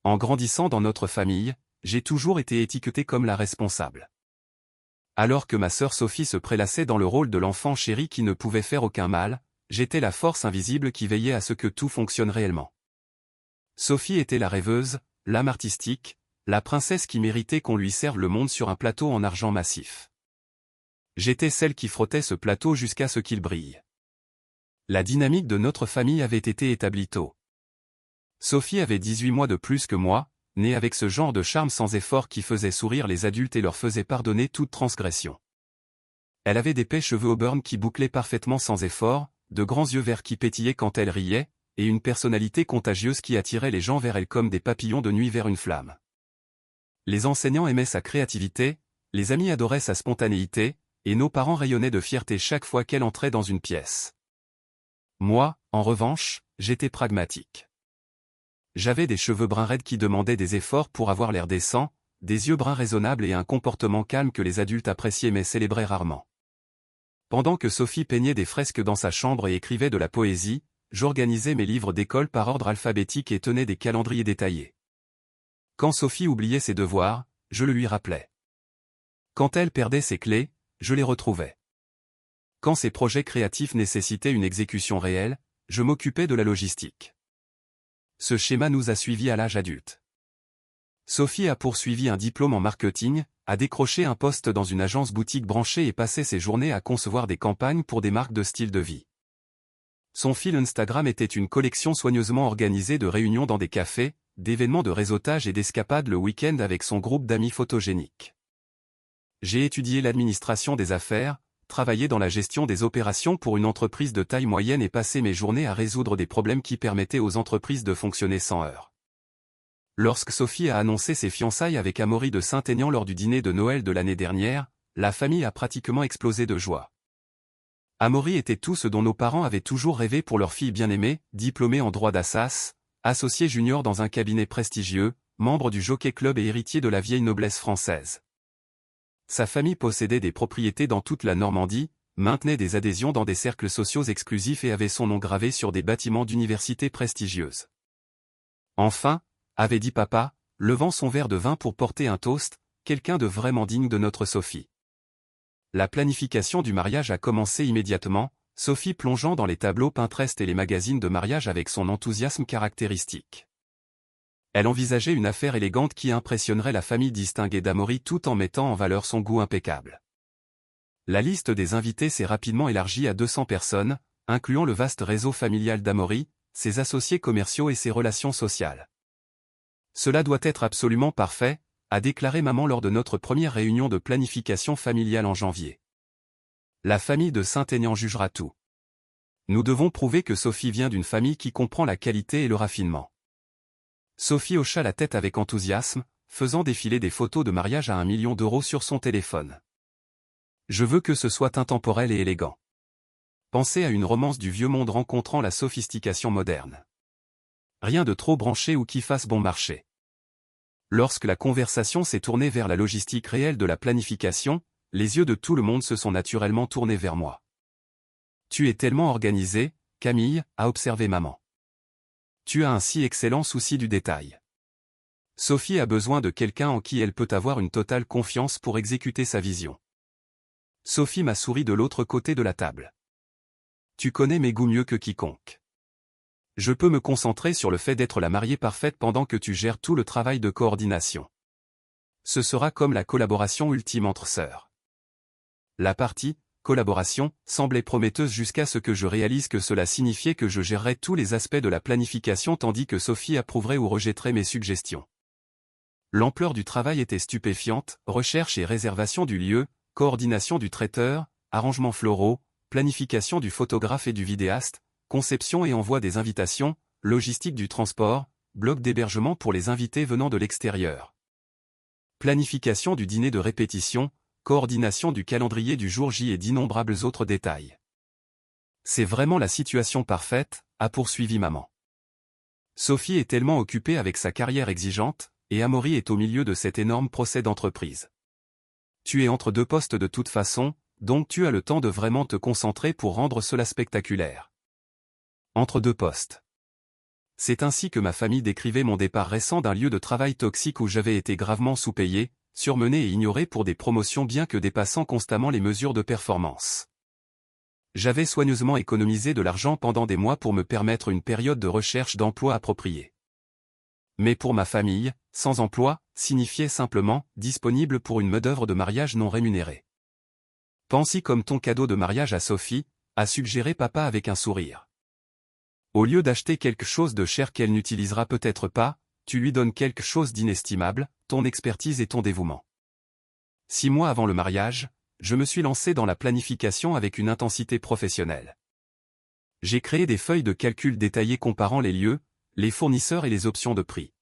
En grandissant dans notre famille, j'ai toujours été étiqueté comme la responsable. Alors que ma sœur Sophie se prélassait dans le rôle de l'enfant chéri qui ne pouvait faire aucun mal, j'étais la force invisible qui veillait à ce que tout fonctionne réellement. Sophie était la rêveuse, l'âme artistique, la princesse qui méritait qu'on lui serve le monde sur un plateau en argent massif. J'étais celle qui frottait ce plateau jusqu'à ce qu'il brille. La dynamique de notre famille avait été établie tôt. Sophie avait 18 mois de plus que moi, née avec ce genre de charme sans effort qui faisait sourire les adultes et leur faisait pardonner toute transgression. Elle avait d'épais cheveux auburn qui bouclaient parfaitement sans effort, de grands yeux verts qui pétillaient quand elle riait, et une personnalité contagieuse qui attirait les gens vers elle comme des papillons de nuit vers une flamme. Les enseignants aimaient sa créativité, les amis adoraient sa spontanéité, et nos parents rayonnaient de fierté chaque fois qu'elle entrait dans une pièce. Moi, en revanche, j'étais pragmatique. J'avais des cheveux bruns raides qui demandaient des efforts pour avoir l'air décent, des yeux bruns raisonnables et un comportement calme que les adultes appréciaient mais célébraient rarement. Pendant que Sophie peignait des fresques dans sa chambre et écrivait de la poésie, j'organisais mes livres d'école par ordre alphabétique et tenais des calendriers détaillés. Quand Sophie oubliait ses devoirs, je le lui rappelais. Quand elle perdait ses clés, je les retrouvais. Quand ses projets créatifs nécessitaient une exécution réelle, je m'occupais de la logistique. Ce schéma nous a suivis à l'âge adulte. Sophie a poursuivi un diplôme en marketing, a décroché un poste dans une agence boutique branchée et passé ses journées à concevoir des campagnes pour des marques de style de vie. Son fil Instagram était une collection soigneusement organisée de réunions dans des cafés, d'événements de réseautage et d'escapades le week-end avec son groupe d'amis photogéniques. J'ai étudié l'administration des affaires, travaillé dans la gestion des opérations pour une entreprise de taille moyenne et passé mes journées à résoudre des problèmes qui permettaient aux entreprises de fonctionner sans heurts. Lorsque Sophie a annoncé ses fiançailles avec Amaury de Saint-Aignan lors du dîner de Noël de l'année dernière, la famille a pratiquement explosé de joie. Amaury était tout ce dont nos parents avaient toujours rêvé pour leur fille bien-aimée, diplômée en droit d'Assas, associé junior dans un cabinet prestigieux, membre du Jockey Club et héritier de la vieille noblesse française. Sa famille possédait des propriétés dans toute la Normandie, maintenait des adhésions dans des cercles sociaux exclusifs et avait son nom gravé sur des bâtiments d'universités prestigieuses. Enfin, avait dit papa, levant son verre de vin pour porter un toast, quelqu'un de vraiment digne de notre Sophie. La planification du mariage a commencé immédiatement, Sophie plongeant dans les tableaux Pinterest et les magazines de mariage avec son enthousiasme caractéristique. Elle envisageait une affaire élégante qui impressionnerait la famille distinguée d'Amaury tout en mettant en valeur son goût impeccable. La liste des invités s'est rapidement élargie à 200 personnes, incluant le vaste réseau familial d'Amaury, ses associés commerciaux et ses relations sociales. Cela doit être absolument parfait, a déclaré maman lors de notre première réunion de planification familiale en janvier. La famille de Saint-Aignan jugera tout. Nous devons prouver que Sophie vient d'une famille qui comprend la qualité et le raffinement. Sophie hocha la tête avec enthousiasme, faisant défiler des photos de mariage à 1 million d'euros sur son téléphone. Je veux que ce soit intemporel et élégant. Pensez à une romance du vieux monde rencontrant la sophistication moderne. Rien de trop branché ou qui fasse bon marché. Lorsque la conversation s'est tournée vers la logistique réelle de la planification, les yeux de tout le monde se sont naturellement tournés vers moi. Tu es tellement organisée, Camille, a observé maman. Tu as un si excellent souci du détail. Sophie a besoin de quelqu'un en qui elle peut avoir une totale confiance pour exécuter sa vision. Sophie m'a souri de l'autre côté de la table. Tu connais mes goûts mieux que quiconque. Je peux me concentrer sur le fait d'être la mariée parfaite pendant que tu gères tout le travail de coordination. Ce sera comme la collaboration ultime entre sœurs. La partie collaboration semblait prometteuse jusqu'à ce que je réalise que cela signifiait que je gérerais tous les aspects de la planification tandis que Sophie approuverait ou rejetterait mes suggestions. L'ampleur du travail était stupéfiante, recherche et réservation du lieu, coordination du traiteur, arrangements floraux, planification du photographe et du vidéaste, conception et envoi des invitations, logistique du transport, bloc d'hébergement pour les invités venant de l'extérieur. Planification du dîner de répétition, coordination du calendrier du jour J et d'innombrables autres détails. C'est vraiment la situation parfaite, a poursuivi maman. Sophie est tellement occupée avec sa carrière exigeante, et Amaury est au milieu de cet énorme procès d'entreprise. Tu es entre deux postes de toute façon, donc tu as le temps de vraiment te concentrer pour rendre cela spectaculaire. Entre deux postes. C'est ainsi que ma famille décrivait mon départ récent d'un lieu de travail toxique où j'avais été gravement sous-payé, surmené et ignoré pour des promotions bien que dépassant constamment les mesures de performance. J'avais soigneusement économisé de l'argent pendant des mois pour me permettre une période de recherche d'emploi appropriée. Mais pour ma famille, sans emploi, signifiait simplement « disponible pour une main-d'œuvre de mariage non rémunérée ». Pense-y comme ton cadeau de mariage à Sophie, a suggéré papa avec un sourire. Au lieu d'acheter quelque chose de cher qu'elle n'utilisera peut-être pas, tu lui donnes quelque chose d'inestimable, ton expertise et ton dévouement. 6 mois avant le mariage, je me suis lancé dans la planification avec une intensité professionnelle. J'ai créé des feuilles de calcul détaillées comparant les lieux, les fournisseurs et les options de prix.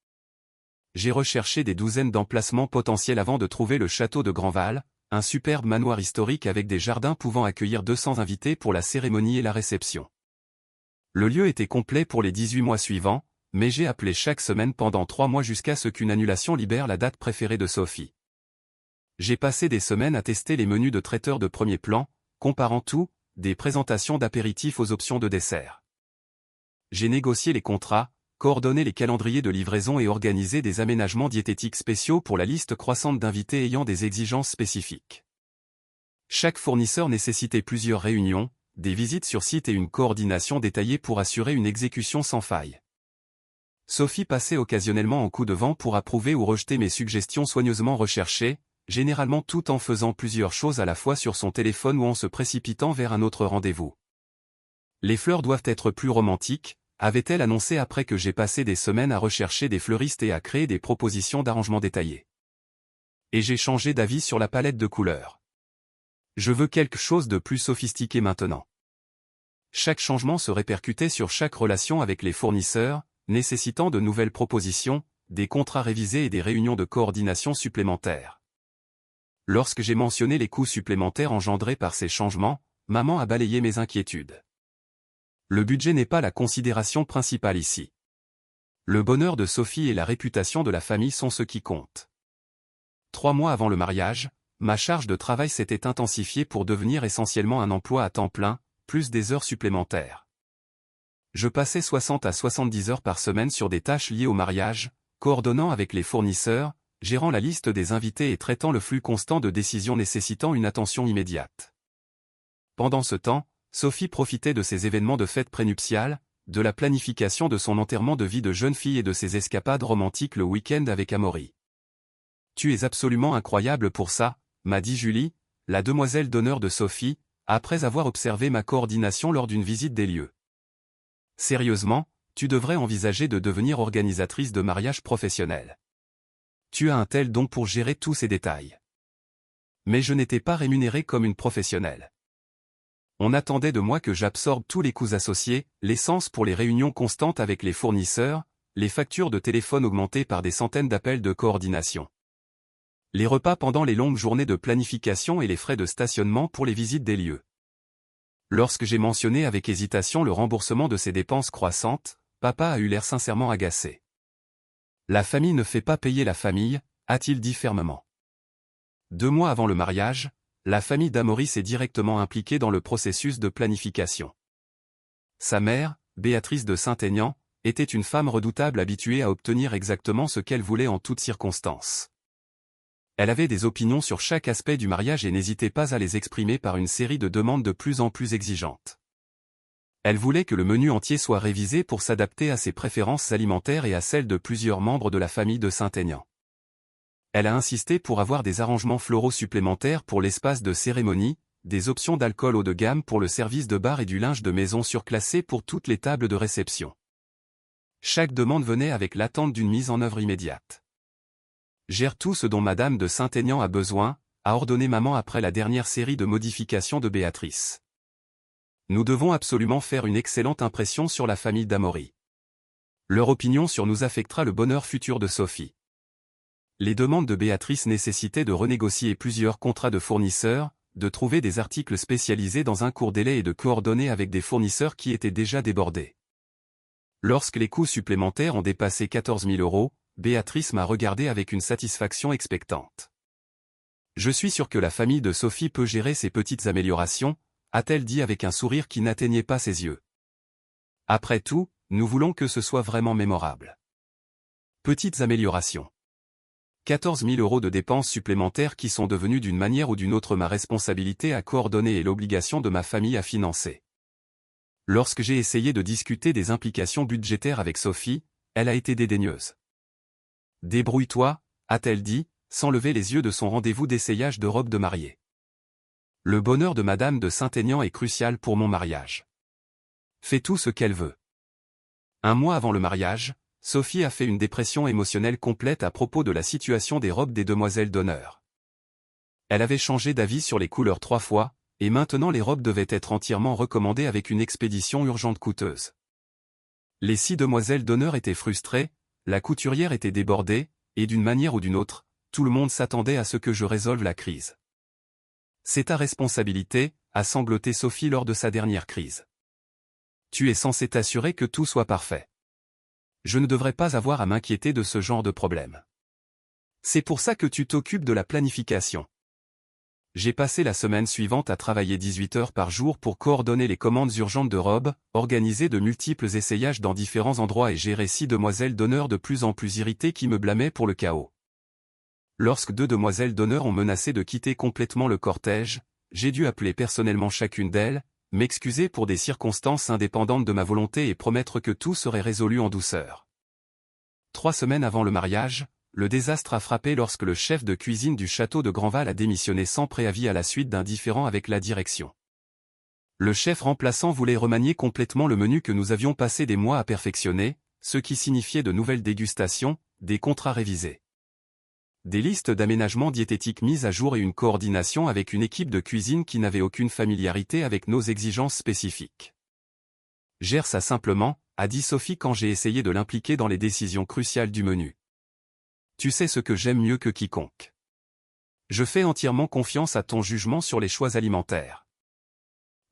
J'ai recherché des douzaines d'emplacements potentiels avant de trouver le château de Grandval, un superbe manoir historique avec des jardins pouvant accueillir 200 invités pour la cérémonie et la réception. Le lieu était complet pour les 18 mois suivants, mais j'ai appelé chaque semaine pendant 3 mois jusqu'à ce qu'une annulation libère la date préférée de Sophie. J'ai passé des semaines à tester les menus de traiteurs de premier plan, comparant tout, des présentations d'apéritifs aux options de dessert. J'ai négocié les contrats, coordonné les calendriers de livraison et organisé des aménagements diététiques spéciaux pour la liste croissante d'invités ayant des exigences spécifiques. Chaque fournisseur nécessitait plusieurs réunions, des visites sur site et une coordination détaillée pour assurer une exécution sans faille. Sophie passait occasionnellement en coup de vent pour approuver ou rejeter mes suggestions soigneusement recherchées, généralement tout en faisant plusieurs choses à la fois sur son téléphone ou en se précipitant vers un autre rendez-vous. Les fleurs doivent être plus romantiques, avait-elle annoncé après que j'ai passé des semaines à rechercher des fleuristes et à créer des propositions d'arrangement détaillées. Et j'ai changé d'avis sur la palette de couleurs. Je veux quelque chose de plus sophistiqué maintenant. Chaque changement se répercutait sur chaque relation avec les fournisseurs, nécessitant de nouvelles propositions, des contrats révisés et des réunions de coordination supplémentaires. Lorsque j'ai mentionné les coûts supplémentaires engendrés par ces changements, maman a balayé mes inquiétudes. Le budget n'est pas la considération principale ici. Le bonheur de Sophie et la réputation de la famille sont ce qui compte. 3 mois avant le mariage, ma charge de travail s'était intensifiée pour devenir essentiellement un emploi à temps plein, plus des heures supplémentaires. Je passais 60 à 70 heures par semaine sur des tâches liées au mariage, coordonnant avec les fournisseurs, gérant la liste des invités et traitant le flux constant de décisions nécessitant une attention immédiate. Pendant ce temps, Sophie profitait de ses événements de fête prénuptiale, de la planification de son enterrement de vie de jeune fille et de ses escapades romantiques le week-end avec Amaury. « Tu es absolument incroyable pour ça », m'a dit Julie, la demoiselle d'honneur de Sophie, après avoir observé ma coordination lors d'une visite des lieux. « Sérieusement, tu devrais envisager de devenir organisatrice de mariage professionnel. Tu as un tel don pour gérer tous ces détails. » Mais je n'étais pas rémunéré comme une professionnelle. On attendait de moi que j'absorbe tous les coûts associés, l'essence pour les réunions constantes avec les fournisseurs, les factures de téléphone augmentées par des centaines d'appels de coordination. Les repas pendant les longues journées de planification et les frais de stationnement pour les visites des lieux. Lorsque j'ai mentionné avec hésitation le remboursement de ces dépenses croissantes, papa a eu l'air sincèrement agacé. « La famille ne fait pas payer la famille », a-t-il dit fermement. 2 mois avant le mariage, la famille d'Amaury s'est directement impliquée dans le processus de planification. Sa mère, Béatrice de Saint-Aignan, était une femme redoutable habituée à obtenir exactement ce qu'elle voulait en toutes circonstances. Elle avait des opinions sur chaque aspect du mariage et n'hésitait pas à les exprimer par une série de demandes de plus en plus exigeantes. Elle voulait que le menu entier soit révisé pour s'adapter à ses préférences alimentaires et à celles de plusieurs membres de la famille de Saint-Aignan. Elle a insisté pour avoir des arrangements floraux supplémentaires pour l'espace de cérémonie, des options d'alcool haut de gamme pour le service de bar et du linge de maison surclassé pour toutes les tables de réception. Chaque demande venait avec l'attente d'une mise en œuvre immédiate. « Gère tout ce dont Madame de Saint-Aignan a besoin », a ordonné maman après la dernière série de modifications de Béatrice. Nous devons absolument faire une excellente impression sur la famille d'Amaury. Leur opinion sur nous affectera le bonheur futur de Sophie. Les demandes de Béatrice nécessitaient de renégocier plusieurs contrats de fournisseurs, de trouver des articles spécialisés dans un court délai et de coordonner avec des fournisseurs qui étaient déjà débordés. Lorsque les coûts supplémentaires ont dépassé 14 000 €, Béatrice m'a regardé avec une satisfaction expectante. « Je suis sûr que la famille de Sophie peut gérer ces petites améliorations », a-t-elle dit avec un sourire qui n'atteignait pas ses yeux. « Après tout, nous voulons que ce soit vraiment mémorable. Petites améliorations. 14 000 € de dépenses supplémentaires qui sont devenues d'une manière ou d'une autre ma responsabilité à coordonner et l'obligation de ma famille à financer. Lorsque j'ai essayé de discuter des implications budgétaires avec Sophie, elle a été dédaigneuse. Débrouille-toi, a-t-elle dit, sans lever les yeux de son rendez-vous d'essayage de robe de mariée. Le bonheur de Madame de Saint-Aignan est crucial pour mon mariage. Fais tout ce qu'elle veut. Un mois avant le mariage, Sophie a fait une dépression émotionnelle complète à propos de la situation des robes des demoiselles d'honneur. Elle avait changé d'avis sur les couleurs 3 fois, et maintenant les robes devaient être entièrement recommandées avec une expédition urgente coûteuse. Les 6 demoiselles d'honneur étaient frustrées, la couturière était débordée, et d'une manière ou d'une autre, tout le monde s'attendait à ce que je résolve la crise. C'est ta responsabilité, a sangloté Sophie lors de sa dernière crise. Tu es censé t'assurer que tout soit parfait. Je ne devrais pas avoir à m'inquiéter de ce genre de problème. C'est pour ça que tu t'occupes de la planification. J'ai passé la semaine suivante à travailler 18 heures par jour pour coordonner les commandes urgentes de robes, organiser de multiples essayages dans différents endroits et gérer 6 demoiselles d'honneur de plus en plus irritées qui me blâmaient pour le chaos. Lorsque 2 demoiselles d'honneur ont menacé de quitter complètement le cortège, j'ai dû appeler personnellement chacune d'elles, m'excuser pour des circonstances indépendantes de ma volonté et promettre que tout serait résolu en douceur. 3 semaines avant le mariage, le désastre a frappé lorsque le chef de cuisine du château de Grandval a démissionné sans préavis à la suite d'un différend avec la direction. Le chef remplaçant voulait remanier complètement le menu que nous avions passé des mois à perfectionner, ce qui signifiait de nouvelles dégustations, des contrats révisés, des listes d'aménagements diététiques mises à jour et une coordination avec une équipe de cuisine qui n'avait aucune familiarité avec nos exigences spécifiques. Gère ça simplement, a dit Sophie quand j'ai essayé de l'impliquer dans les décisions cruciales du menu. Tu sais ce que j'aime mieux que quiconque. Je fais entièrement confiance à ton jugement sur les choix alimentaires.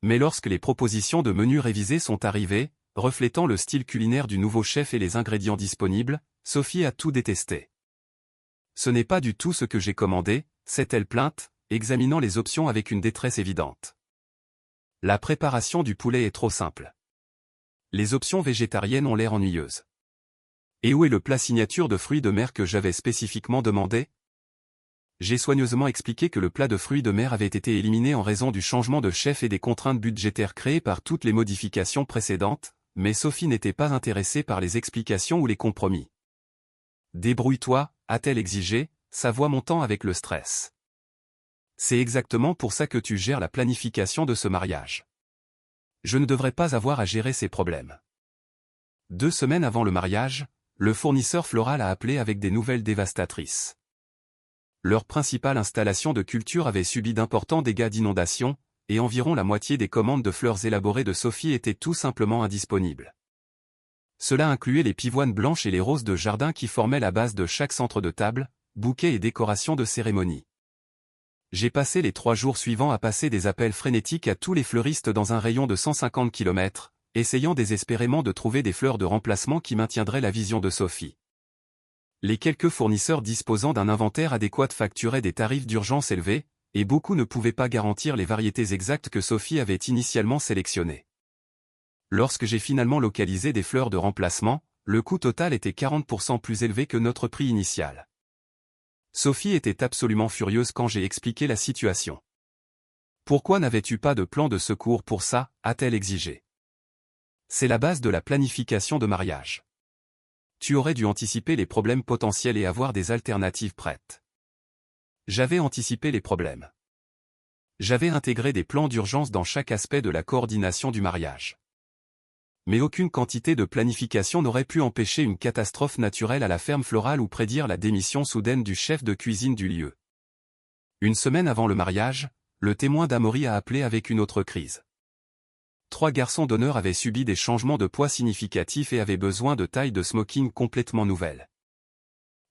Mais lorsque les propositions de menus révisés sont arrivées, reflétant le style culinaire du nouveau chef et les ingrédients disponibles, Sophie a tout détesté. Ce n'est pas du tout ce que j'ai commandé, s'est-elle plainte, examinant les options avec une détresse évidente. La préparation du poulet est trop simple. Les options végétariennes ont l'air ennuyeuses. Et où est le plat signature de fruits de mer que j'avais spécifiquement demandé? J'ai soigneusement expliqué que le plat de fruits de mer avait été éliminé en raison du changement de chef et des contraintes budgétaires créées par toutes les modifications précédentes, mais Sophie n'était pas intéressée par les explications ou les compromis. Débrouille-toi, a-t-elle exigé, sa voix montant avec le stress. C'est exactement pour ça que tu gères la planification de ce mariage. Je ne devrais pas avoir à gérer ces problèmes. 2 semaines avant le mariage, le fournisseur floral a appelé avec des nouvelles dévastatrices. Leur principale installation de culture avait subi d'importants dégâts d'inondation, et environ la moitié des commandes de fleurs élaborées de Sophie étaient tout simplement indisponibles. Cela incluait les pivoines blanches et les roses de jardin qui formaient la base de chaque centre de table, bouquets et décorations de cérémonie. J'ai passé les 3 jours suivants à passer des appels frénétiques à tous les fleuristes dans un rayon de 150 km, essayant désespérément de trouver des fleurs de remplacement qui maintiendraient la vision de Sophie. Les quelques fournisseurs disposant d'un inventaire adéquat facturaient des tarifs d'urgence élevés, et beaucoup ne pouvaient pas garantir les variétés exactes que Sophie avait initialement sélectionnées. Lorsque j'ai finalement localisé des fleurs de remplacement, le coût total était 40% plus élevé que notre prix initial. Sophie était absolument furieuse quand j'ai expliqué la situation. Pourquoi n'avais-tu pas de plan de secours pour ça, a-t-elle exigé. C'est la base de la planification de mariage. Tu aurais dû anticiper les problèmes potentiels et avoir des alternatives prêtes. J'avais anticipé les problèmes. J'avais intégré des plans d'urgence dans chaque aspect de la coordination du mariage. Mais aucune quantité de planification n'aurait pu empêcher une catastrophe naturelle à la ferme florale ou prédire la démission soudaine du chef de cuisine du lieu. 1 semaine avant le mariage, le témoin d'Amaury a appelé avec une autre crise. 3 garçons d'honneur avaient subi des changements de poids significatifs et avaient besoin de tailles de smoking complètement nouvelles.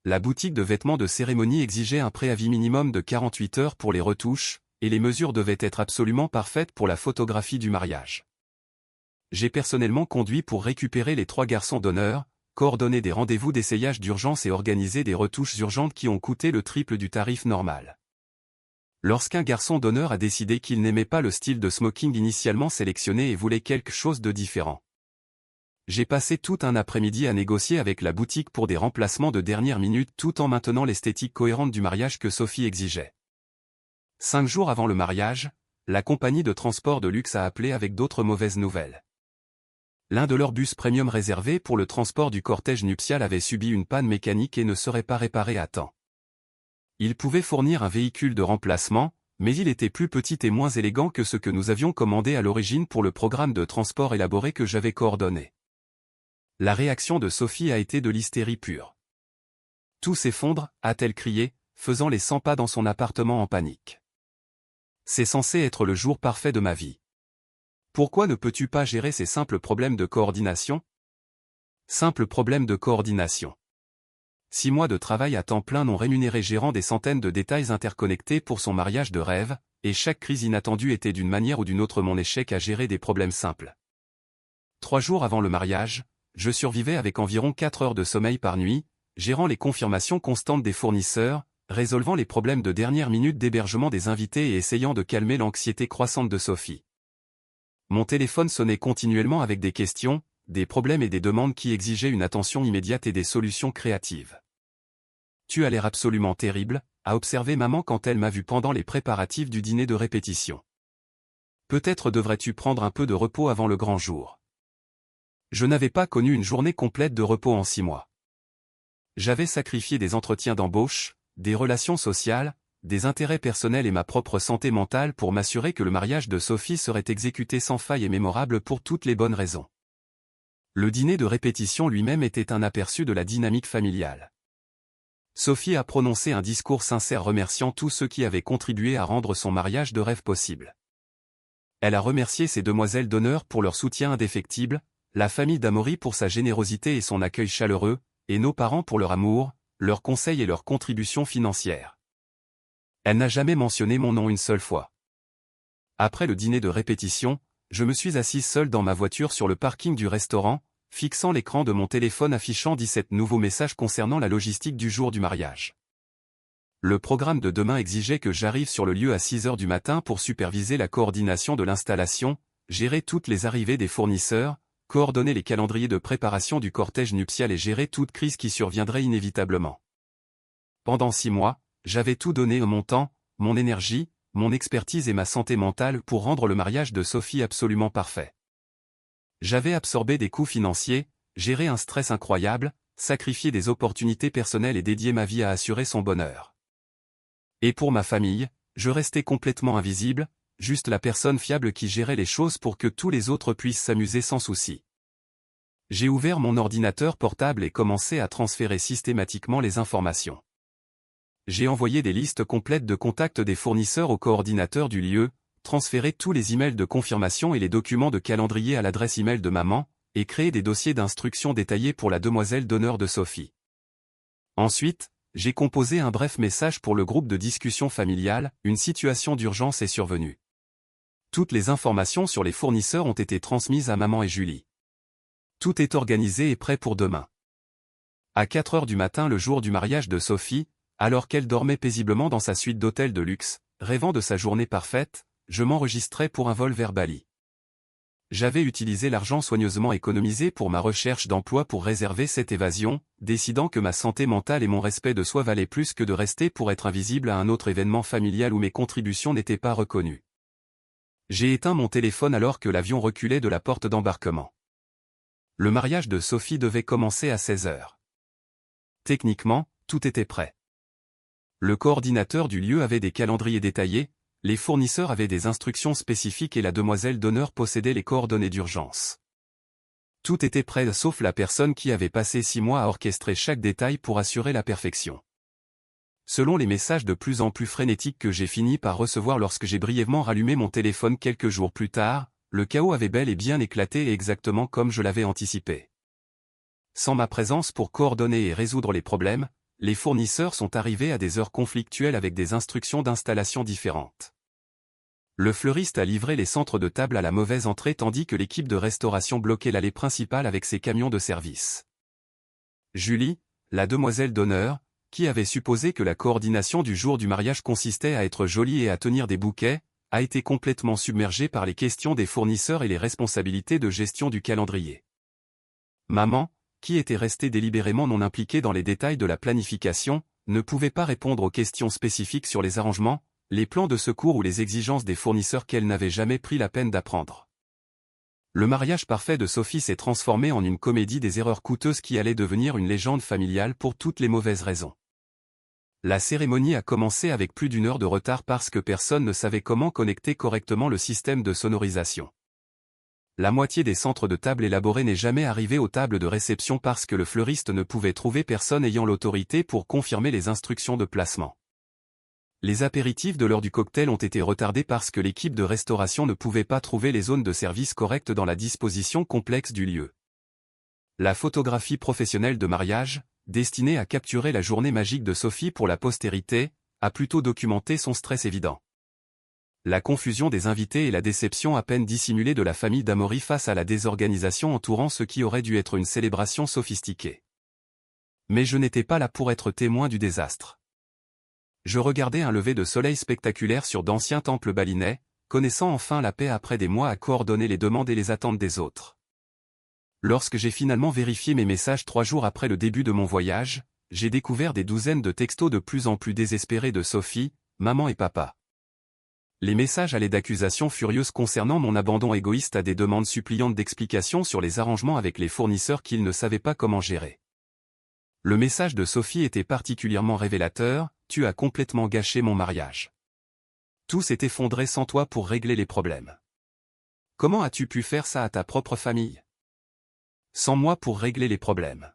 La boutique de vêtements de cérémonie exigeait un préavis minimum de 48 heures pour les retouches, et les mesures devaient être absolument parfaites pour la photographie du mariage. J'ai personnellement conduit pour récupérer les 3 garçons d'honneur, coordonner des rendez-vous d'essayage d'urgence et organiser des retouches urgentes qui ont coûté le triple du tarif normal. Lorsqu'un garçon d'honneur a décidé qu'il n'aimait pas le style de smoking initialement sélectionné et voulait quelque chose de différent. J'ai passé tout un après-midi à négocier avec la boutique pour des remplacements de dernière minute tout en maintenant l'esthétique cohérente du mariage que Sophie exigeait. 5 jours avant le mariage, la compagnie de transport de luxe a appelé avec d'autres mauvaises nouvelles. L'un de leurs bus premium réservés pour le transport du cortège nuptial avait subi une panne mécanique et ne serait pas réparé à temps. Il pouvait fournir un véhicule de remplacement, mais il était plus petit et moins élégant que ce que nous avions commandé à l'origine pour le programme de transport élaboré que j'avais coordonné. La réaction de Sophie a été de l'hystérie pure. Tout s'effondre, a-t-elle crié, faisant les 100 pas dans son appartement en panique. C'est censé être le jour parfait de ma vie. Pourquoi ne peux-tu pas gérer ces simples problèmes de coordination? Simples problèmes de coordination. 6 mois de travail à temps plein non rémunéré gérant des centaines de détails interconnectés pour son mariage de rêve, et chaque crise inattendue était d'une manière ou d'une autre mon échec à gérer des problèmes simples. 3 jours avant le mariage, je survivais avec environ 4 heures de sommeil par nuit, gérant les confirmations constantes des fournisseurs, résolvant les problèmes de dernière minute d'hébergement des invités et essayant de calmer l'anxiété croissante de Sophie. Mon téléphone sonnait continuellement avec des questions, des problèmes et des demandes qui exigeaient une attention immédiate et des solutions créatives. Tu as l'air absolument terrible, a observé maman quand elle m'a vu pendant les préparatifs du dîner de répétition. Peut-être devrais-tu prendre un peu de repos avant le grand jour. Je n'avais pas connu une journée complète de repos en 6 mois. J'avais sacrifié des entretiens d'embauche, des relations sociales, des intérêts personnels et ma propre santé mentale pour m'assurer que le mariage de Sophie serait exécuté sans faille et mémorable pour toutes les bonnes raisons. Le dîner de répétition lui-même était un aperçu de la dynamique familiale. Sophie a prononcé un discours sincère remerciant tous ceux qui avaient contribué à rendre son mariage de rêve possible. Elle a remercié ses demoiselles d'honneur pour leur soutien indéfectible, la famille d'Amaury pour sa générosité et son accueil chaleureux, et nos parents pour leur amour, leurs conseils et leurs contributions financières. Elle n'a jamais mentionné mon nom une seule fois. Après le dîner de répétition, je me suis assise seule dans ma voiture sur le parking du restaurant, fixant l'écran de mon téléphone affichant 17 nouveaux messages concernant la logistique du jour du mariage. Le programme de demain exigeait que j'arrive sur le lieu à 6 heures du matin pour superviser la coordination de l'installation, gérer toutes les arrivées des fournisseurs, coordonner les calendriers de préparation du cortège nuptial et gérer toute crise qui surviendrait inévitablement. Pendant 6 mois, j'avais tout donné, mon temps, mon énergie, mon expertise et ma santé mentale pour rendre le mariage de Sophie absolument parfait. J'avais absorbé des coûts financiers, géré un stress incroyable, sacrifié des opportunités personnelles et dédié ma vie à assurer son bonheur. Et pour ma famille, je restais complètement invisible, juste la personne fiable qui gérait les choses pour que tous les autres puissent s'amuser sans souci. J'ai ouvert mon ordinateur portable et commencé à transférer systématiquement les informations. J'ai envoyé des listes complètes de contacts des fournisseurs au coordinateur du lieu, transféré tous les emails de confirmation et les documents de calendrier à l'adresse email de maman, et créé des dossiers d'instructions détaillés pour la demoiselle d'honneur de Sophie. Ensuite, j'ai composé un bref message pour le groupe de discussion familiale, une situation d'urgence est survenue. Toutes les informations sur les fournisseurs ont été transmises à maman et Julie. Tout est organisé et prêt pour demain. À 4 heures du matin le jour du mariage de Sophie, alors qu'elle dormait paisiblement dans sa suite d'hôtel de luxe, rêvant de sa journée parfaite, je m'enregistrais pour un vol vers Bali. J'avais utilisé l'argent soigneusement économisé pour ma recherche d'emploi pour réserver cette évasion, décidant que ma santé mentale et mon respect de soi valaient plus que de rester pour être invisible à un autre événement familial où mes contributions n'étaient pas reconnues. J'ai éteint mon téléphone alors que l'avion reculait de la porte d'embarquement. Le mariage de Sophie devait commencer à 16 heures. Techniquement, tout était prêt. Le coordinateur du lieu avait des calendriers détaillés, les fournisseurs avaient des instructions spécifiques et la demoiselle d'honneur possédait les coordonnées d'urgence. Tout était prêt sauf la personne qui avait passé 6 mois à orchestrer chaque détail pour assurer la perfection. Selon les messages de plus en plus frénétiques que j'ai fini par recevoir lorsque j'ai brièvement rallumé mon téléphone quelques jours plus tard, le chaos avait bel et bien éclaté et exactement comme je l'avais anticipé. Sans ma présence pour coordonner et résoudre les problèmes, les fournisseurs sont arrivés à des heures conflictuelles avec des instructions d'installation différentes. Le fleuriste a livré les centres de table à la mauvaise entrée tandis que l'équipe de restauration bloquait l'allée principale avec ses camions de service. Julie, la demoiselle d'honneur, qui avait supposé que la coordination du jour du mariage consistait à être jolie et à tenir des bouquets, a été complètement submergée par les questions des fournisseurs et les responsabilités de gestion du calendrier. Maman, qui était restée délibérément non impliquée dans les détails de la planification, ne pouvait pas répondre aux questions spécifiques sur les arrangements, les plans de secours ou les exigences des fournisseurs qu'elle n'avait jamais pris la peine d'apprendre. Le mariage parfait de Sophie s'est transformé en une comédie des erreurs coûteuses qui allait devenir une légende familiale pour toutes les mauvaises raisons. La cérémonie a commencé avec plus d'1 heure de retard parce que personne ne savait comment connecter correctement le système de sonorisation. La moitié des centres de table élaborés n'est jamais arrivé aux tables de réception parce que le fleuriste ne pouvait trouver personne ayant l'autorité pour confirmer les instructions de placement. Les apéritifs de l'heure du cocktail ont été retardés parce que l'équipe de restauration ne pouvait pas trouver les zones de service correctes dans la disposition complexe du lieu. La photographie professionnelle de mariage, destinée à capturer la journée magique de Sophie pour la postérité, a plutôt documenté son stress évident. La confusion des invités et la déception à peine dissimulée de la famille d'Amaury face à la désorganisation entourant ce qui aurait dû être une célébration sophistiquée. Mais je n'étais pas là pour être témoin du désastre. Je regardais un lever de soleil spectaculaire sur d'anciens temples balinais, connaissant enfin la paix après des mois à coordonner les demandes et les attentes des autres. Lorsque j'ai finalement vérifié mes messages 3 jours après le début de mon voyage, j'ai découvert des douzaines de textos de plus en plus désespérés de Sophie, maman et papa. Les messages allaient d'accusations furieuses concernant mon abandon égoïste à des demandes suppliantes d'explications sur les arrangements avec les fournisseurs qu'ils ne savaient pas comment gérer. Le message de Sophie était particulièrement révélateur: tu as complètement gâché mon mariage. Tout s'est effondré sans toi pour régler les problèmes. Comment as-tu pu faire ça à ta propre famille? Sans moi pour régler les problèmes.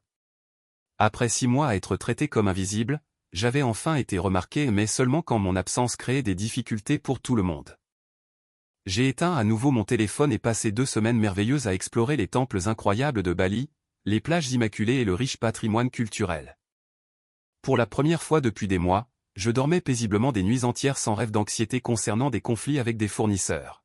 Après 6 mois à être traité comme invisible, j'avais enfin été remarqué, mais seulement quand mon absence créait des difficultés pour tout le monde. J'ai éteint à nouveau mon téléphone et passé 2 semaines merveilleuses à explorer les temples incroyables de Bali, les plages immaculées et le riche patrimoine culturel. Pour la première fois depuis des mois, je dormais paisiblement des nuits entières sans rêve d'anxiété concernant des conflits avec des fournisseurs.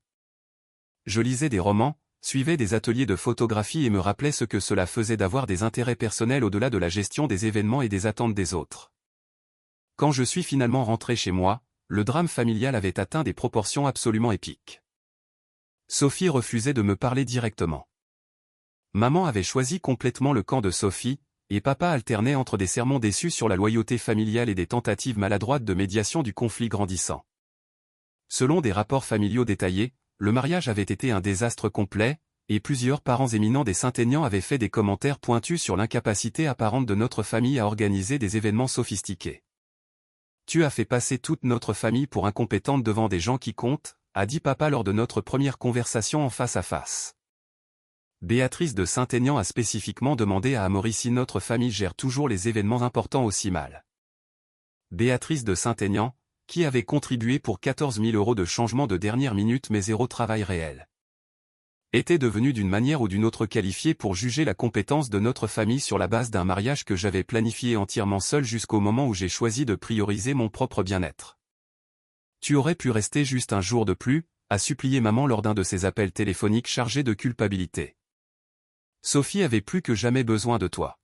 Je lisais des romans, suivais des ateliers de photographie et me rappelais ce que cela faisait d'avoir des intérêts personnels au-delà de la gestion des événements et des attentes des autres. Quand je suis finalement rentré chez moi, le drame familial avait atteint des proportions absolument épiques. Sophie refusait de me parler directement. Maman avait choisi complètement le camp de Sophie, et papa alternait entre des sermons déçus sur la loyauté familiale et des tentatives maladroites de médiation du conflit grandissant. Selon des rapports familiaux détaillés, le mariage avait été un désastre complet, et plusieurs parents éminents des Saint-Aignan avaient fait des commentaires pointus sur l'incapacité apparente de notre famille à organiser des événements sophistiqués. Tu as fait passer toute notre famille pour incompétente devant des gens qui comptent, a dit papa lors de notre première conversation en face à face. Béatrice de Saint-Aignan a spécifiquement demandé à Amaury si notre famille gère toujours les événements importants aussi mal. Béatrice de Saint-Aignan, qui avait contribué pour 14 000 € de changement de dernière minute mais 0 travail réel, était devenue d'une manière ou d'une autre qualifiée pour juger la compétence de notre famille sur la base d'un mariage que j'avais planifié entièrement seul jusqu'au moment où j'ai choisi de prioriser mon propre bien-être. Tu aurais pu rester juste un jour de plus, a supplié maman lors d'un de ces appels téléphoniques chargés de culpabilité. Sophie avait plus que jamais besoin de toi.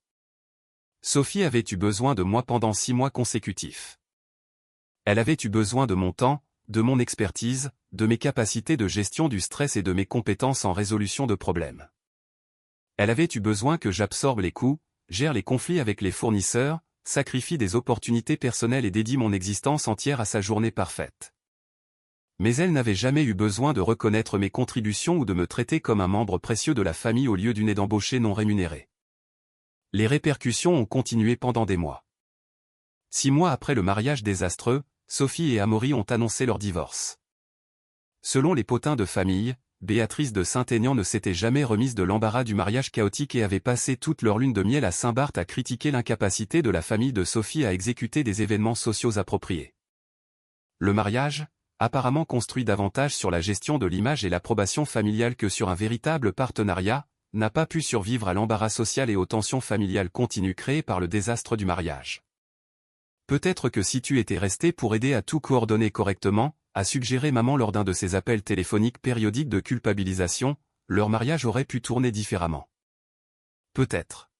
Sophie avait eu besoin de moi pendant 6 mois consécutifs. Elle avait eu besoin de mon temps, de mon expertise, de mes capacités de gestion du stress et de mes compétences en résolution de problèmes. Elle avait eu besoin que j'absorbe les coûts, gère les conflits avec les fournisseurs, sacrifie des opportunités personnelles et dédie mon existence entière à sa journée parfaite. Mais elle n'avait jamais eu besoin de reconnaître mes contributions ou de me traiter comme un membre précieux de la famille au lieu d'une aide embauchée non rémunérée. Les répercussions ont continué pendant des mois. 6 mois après le mariage désastreux, Sophie et Amaury ont annoncé leur divorce. Selon les potins de famille, Béatrice de Saint-Aignan ne s'était jamais remise de l'embarras du mariage chaotique et avait passé toute leur lune de miel à Saint-Barth à critiquer l'incapacité de la famille de Sophie à exécuter des événements sociaux appropriés. Le mariage, apparemment construit davantage sur la gestion de l'image et l'approbation familiale que sur un véritable partenariat, n'a pas pu survivre à l'embarras social et aux tensions familiales continues créées par le désastre du mariage. Peut-être que si tu étais resté pour aider à tout coordonner correctement, a suggéré maman lors d'un de ses appels téléphoniques périodiques de culpabilisation, leur mariage aurait pu tourner différemment. Peut-être.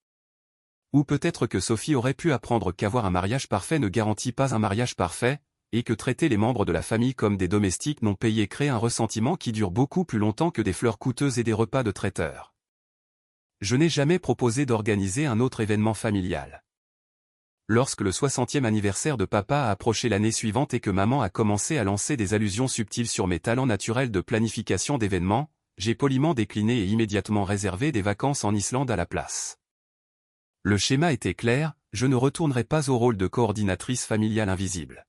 Ou peut-être que Sophie aurait pu apprendre qu'avoir un mariage parfait ne garantit pas un mariage parfait, et que traiter les membres de la famille comme des domestiques non payés crée un ressentiment qui dure beaucoup plus longtemps que des fleurs coûteuses et des repas de traiteur. Je n'ai jamais proposé d'organiser un autre événement familial. Lorsque le 60e anniversaire de papa a approché l'année suivante et que maman a commencé à lancer des allusions subtiles sur mes talents naturels de planification d'événements, j'ai poliment décliné et immédiatement réservé des vacances en Islande à la place. Le schéma était clair, je ne retournerai pas au rôle de coordinatrice familiale invisible.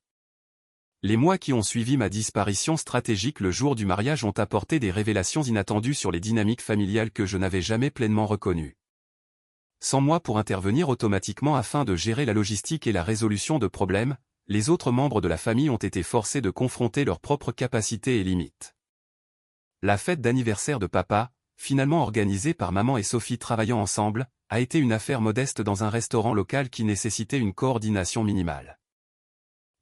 Les mois qui ont suivi ma disparition stratégique le jour du mariage ont apporté des révélations inattendues sur les dynamiques familiales que je n'avais jamais pleinement reconnues. Sans moi pour intervenir automatiquement afin de gérer la logistique et la résolution de problèmes, les autres membres de la famille ont été forcés de confronter leurs propres capacités et limites. La fête d'anniversaire de papa, finalement organisée par maman et Sophie travaillant ensemble, a été une affaire modeste dans un restaurant local qui nécessitait une coordination minimale.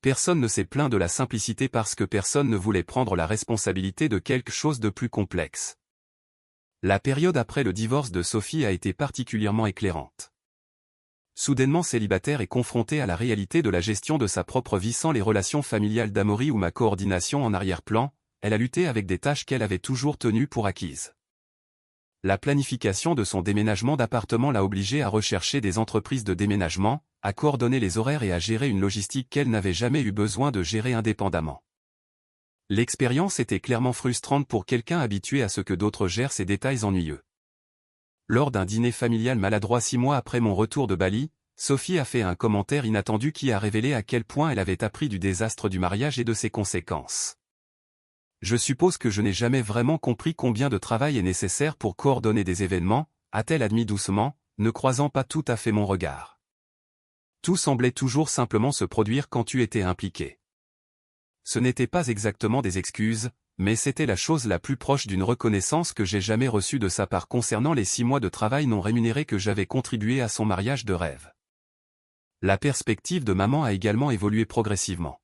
Personne ne s'est plaint de la simplicité parce que personne ne voulait prendre la responsabilité de quelque chose de plus complexe. La période après le divorce de Sophie a été particulièrement éclairante. Soudainement célibataire et confrontée à la réalité de la gestion de sa propre vie sans les relations familiales d'Amaury ou ma coordination en arrière-plan, elle a lutté avec des tâches qu'elle avait toujours tenues pour acquises. La planification de son déménagement d'appartement l'a obligée à rechercher des entreprises de déménagement, à coordonner les horaires et à gérer une logistique qu'elle n'avait jamais eu besoin de gérer indépendamment. L'expérience était clairement frustrante pour quelqu'un habitué à ce que d'autres gèrent ces détails ennuyeux. Lors d'un dîner familial maladroit 6 mois après mon retour de Bali, Sophie a fait un commentaire inattendu qui a révélé à quel point elle avait appris du désastre du mariage et de ses conséquences. Je suppose que je n'ai jamais vraiment compris combien de travail est nécessaire pour coordonner des événements, a-t-elle admis doucement, ne croisant pas tout à fait mon regard. Tout semblait toujours simplement se produire quand tu étais impliqué. Ce n'était pas exactement des excuses, mais c'était la chose la plus proche d'une reconnaissance que j'ai jamais reçue de sa part concernant les 6 mois de travail non rémunérés que j'avais contribué à son mariage de rêve. La perspective de maman a également évolué progressivement.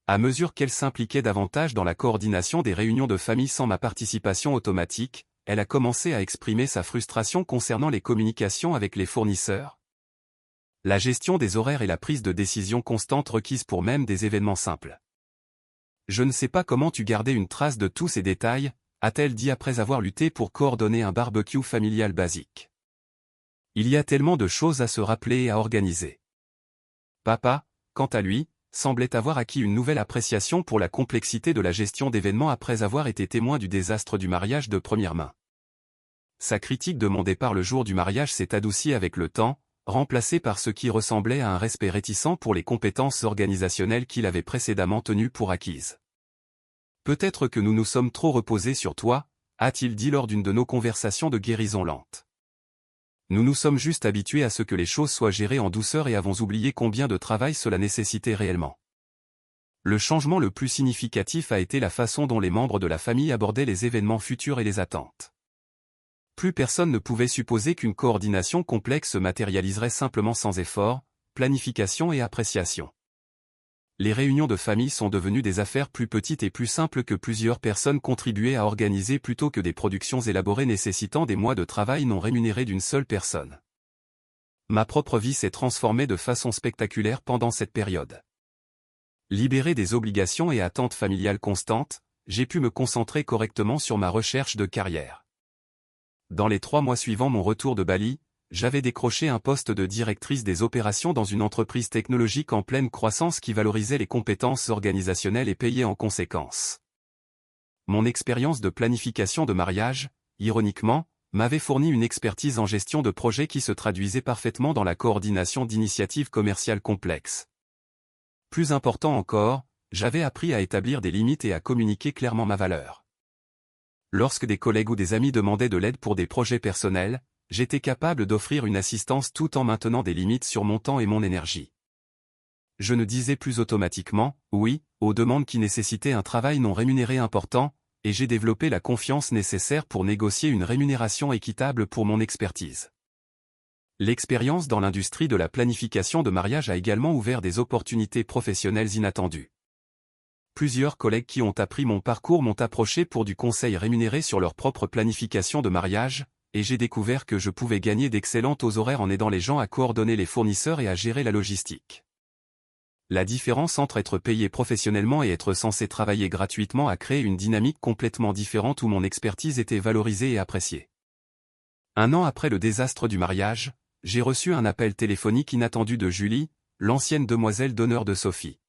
À mesure qu'elle s'impliquait davantage dans la coordination des réunions de famille sans ma participation automatique, elle a commencé à exprimer sa frustration concernant les communications avec les fournisseurs. La gestion des horaires et la prise de décision constante requise pour même des événements simples. Je ne sais pas comment tu gardais une trace de tous ces détails, a-t-elle dit après avoir lutté pour coordonner un barbecue familial basique. Il y a tellement de choses à se rappeler et à organiser. Papa, quant à lui, semblait avoir acquis une nouvelle appréciation pour la complexité de la gestion d'événements après avoir été témoin du désastre du mariage de première main. Sa critique de mon départ le jour du mariage s'est adoucie avec le temps, remplacée par ce qui ressemblait à un respect réticent pour les compétences organisationnelles qu'il avait précédemment tenues pour acquises. Peut-être que nous nous sommes trop reposés sur toi, a-t-il dit lors d'une de nos conversations de guérison lente. Nous nous sommes juste habitués à ce que les choses soient gérées en douceur et avons oublié combien de travail cela nécessitait réellement. Le changement le plus significatif a été la façon dont les membres de la famille abordaient les événements futurs et les attentes. Plus personne ne pouvait supposer qu'une coordination complexe se matérialiserait simplement sans effort, planification et appréciation. Les réunions de famille sont devenues des affaires plus petites et plus simples que plusieurs personnes contribuaient à organiser plutôt que des productions élaborées nécessitant des mois de travail non rémunérés d'une seule personne. Ma propre vie s'est transformée de façon spectaculaire pendant cette période. Libéré des obligations et attentes familiales constantes, j'ai pu me concentrer correctement sur ma recherche de carrière. Dans les 3 mois suivant mon retour de Bali, j'avais décroché un poste de directrice des opérations dans une entreprise technologique en pleine croissance qui valorisait les compétences organisationnelles et payait en conséquence. Mon expérience de planification de mariage, ironiquement, m'avait fourni une expertise en gestion de projets qui se traduisait parfaitement dans la coordination d'initiatives commerciales complexes. Plus important encore, j'avais appris à établir des limites et à communiquer clairement ma valeur. Lorsque des collègues ou des amis demandaient de l'aide pour des projets personnels, j'étais capable d'offrir une assistance tout en maintenant des limites sur mon temps et mon énergie. Je ne disais plus automatiquement « oui » aux demandes qui nécessitaient un travail non rémunéré important, et j'ai développé la confiance nécessaire pour négocier une rémunération équitable pour mon expertise. L'expérience dans l'industrie de la planification de mariage a également ouvert des opportunités professionnelles inattendues. Plusieurs collègues qui ont appris mon parcours m'ont approché pour du conseil rémunéré sur leur propre planification de mariage, et j'ai découvert que je pouvais gagner d'excellents taux horaires en aidant les gens à coordonner les fournisseurs et à gérer la logistique. La différence entre être payé professionnellement et être censé travailler gratuitement a créé une dynamique complètement différente où mon expertise était valorisée et appréciée. 1 an après le désastre du mariage, j'ai reçu un appel téléphonique inattendu de Julie, l'ancienne demoiselle d'honneur de Sophie.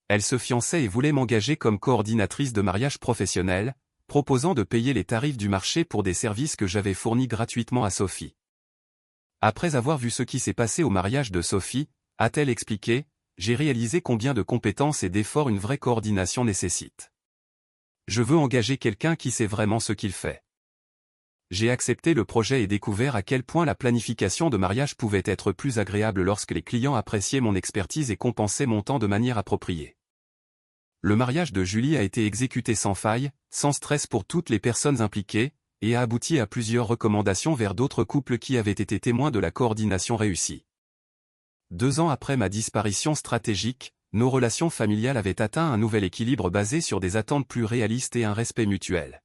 Elle se fiançait et voulait m'engager comme coordinatrice de mariage professionnel, proposant de payer les tarifs du marché pour des services que j'avais fournis gratuitement à Sophie. Après avoir vu ce qui s'est passé au mariage de Sophie, a-t-elle expliqué, j'ai réalisé combien de compétences et d'efforts une vraie coordination nécessite. Je veux engager quelqu'un qui sait vraiment ce qu'il fait. J'ai accepté le projet et découvert à quel point la planification de mariage pouvait être plus agréable lorsque les clients appréciaient mon expertise et compensaient mon temps de manière appropriée. Le mariage de Julie a été exécuté sans faille, sans stress pour toutes les personnes impliquées, et a abouti à plusieurs recommandations vers d'autres couples qui avaient été témoins de la coordination réussie. 2 ans après ma disparition stratégique, nos relations familiales avaient atteint un nouvel équilibre basé sur des attentes plus réalistes et un respect mutuel.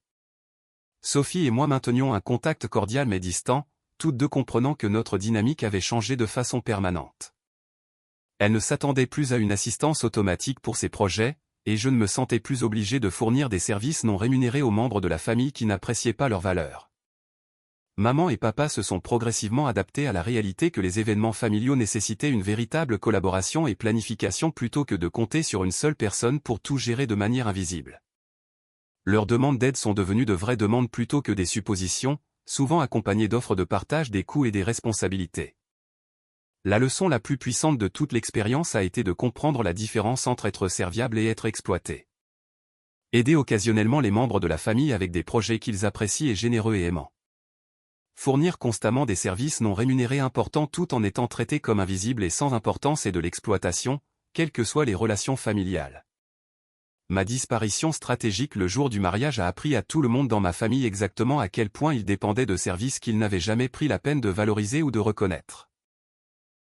Sophie et moi maintenions un contact cordial mais distant, toutes deux comprenant que notre dynamique avait changé de façon permanente. Elle ne s'attendait plus à une assistance automatique pour ses projets, et je ne me sentais plus obligé de fournir des services non rémunérés aux membres de la famille qui n'appréciaient pas leur valeur. Maman et papa se sont progressivement adaptés à la réalité que les événements familiaux nécessitaient une véritable collaboration et planification plutôt que de compter sur une seule personne pour tout gérer de manière invisible. Leurs demandes d'aide sont devenues de vraies demandes plutôt que des suppositions, souvent accompagnées d'offres de partage des coûts et des responsabilités. La leçon la plus puissante de toute l'expérience a été de comprendre la différence entre être serviable et être exploité. Aider occasionnellement les membres de la famille avec des projets qu'ils apprécient est généreux et aimant. Fournir constamment des services non rémunérés importants tout en étant traité comme invisible et sans importance est de l'exploitation, quelles que soient les relations familiales. Ma disparition stratégique le jour du mariage a appris à tout le monde dans ma famille exactement à quel point ils dépendaient de services qu'ils n'avaient jamais pris la peine de valoriser ou de reconnaître.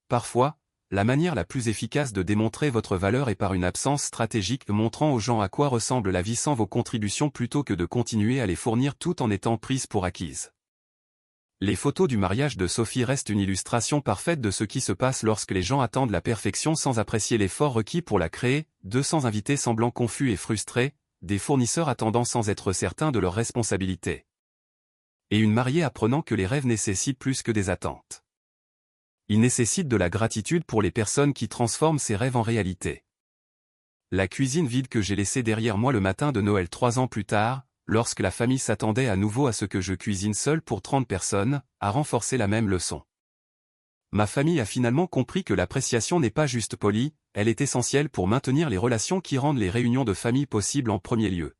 Parfois, la manière la plus efficace de démontrer votre valeur est par une absence stratégique montrant aux gens à quoi ressemble la vie sans vos contributions plutôt que de continuer à les fournir tout en étant prises pour acquises. Les photos du mariage de Sophie restent une illustration parfaite de ce qui se passe lorsque les gens attendent la perfection sans apprécier l'effort requis pour la créer, 200 invités semblant confus et frustrés, des fournisseurs attendant sans être certains de leurs responsabilités. Et une mariée apprenant que les rêves nécessitent plus que des attentes. Ils nécessitent de la gratitude pour les personnes qui transforment ces rêves en réalité. La cuisine vide que j'ai laissée derrière moi le matin de Noël 3 ans plus tard, lorsque la famille s'attendait à nouveau à ce que je cuisine seul pour 30 personnes, a renforcé la même leçon. Ma famille a finalement compris que l'appréciation n'est pas juste polie, elle est essentielle pour maintenir les relations qui rendent les réunions de famille possibles en premier lieu.